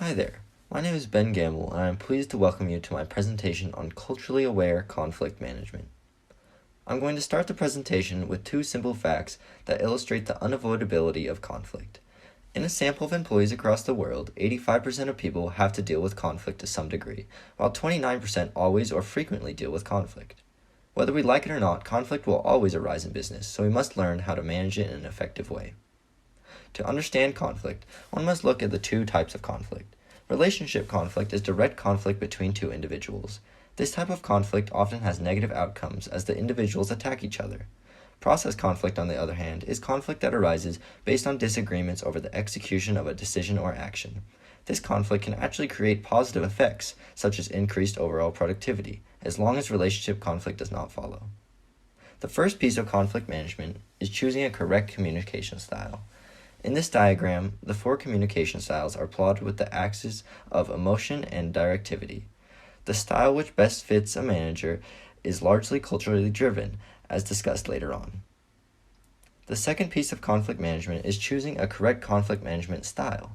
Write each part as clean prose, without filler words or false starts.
Hi there, my name is Ben Gamble, and I am pleased to welcome you to my presentation on culturally aware conflict management. I'm going to start the presentation with two simple facts that illustrate the unavoidability of conflict. In a sample of employees across the world, 85% of people have to deal with conflict to some degree, while 29% always or frequently deal with conflict. Whether we like it or not, conflict will always arise in business, so we must learn how to manage it in an effective way. To understand conflict, one must look at the two types of conflict. Relationship conflict is direct conflict between two individuals. This type of conflict often has negative outcomes as the individuals attack each other. Process conflict, on the other hand, is conflict that arises based on disagreements over the execution of a decision or action. This conflict can actually create positive effects, such as increased overall productivity, as long as relationship conflict does not follow. The first piece of conflict management is choosing a correct communication style. In this diagram, the four communication styles are plotted with the axis of emotion and directivity. The style which best fits a manager is largely culturally driven, as discussed later on. The second piece of conflict management is choosing a correct conflict management style.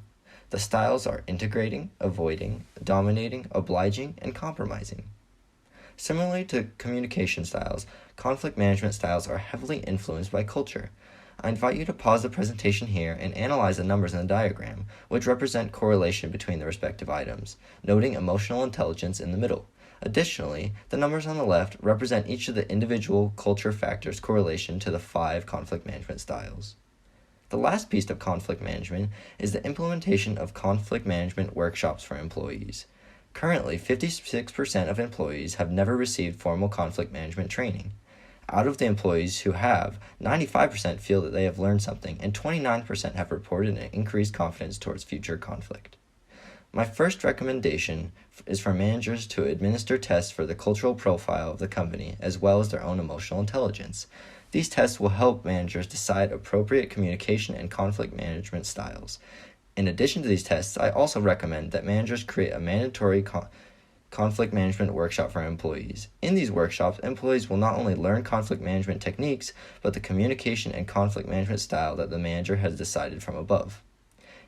The styles are integrating, avoiding, dominating, obliging, and compromising. Similarly to communication styles, conflict management styles are heavily influenced by culture. I invite you to pause the presentation here and analyze the numbers in the diagram, which represent correlation between the respective items, noting emotional intelligence in the middle. Additionally, the numbers on the left represent each of the individual culture factors' correlation to the 5 conflict management styles. The last piece of conflict management is the implementation of conflict management workshops for employees. Currently, 56% of employees have never received formal conflict management training. Out of the employees who have, 95% feel that they have learned something, and 29% have reported an increased confidence towards future conflict. My first recommendation is for managers to administer tests for the cultural profile of the company as well as their own emotional intelligence. These tests will help managers decide appropriate communication and conflict management styles. In addition to these tests, I also recommend that managers create a mandatory conflict management workshop for employees. In these workshops, employees will not only learn conflict management techniques, but the communication and conflict management style that the manager has decided from above.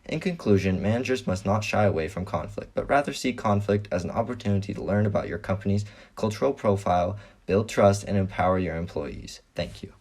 In conclusion, managers must not shy away from conflict, but rather see conflict as an opportunity to learn about your company's cultural profile, build trust, and empower your employees. Thank you.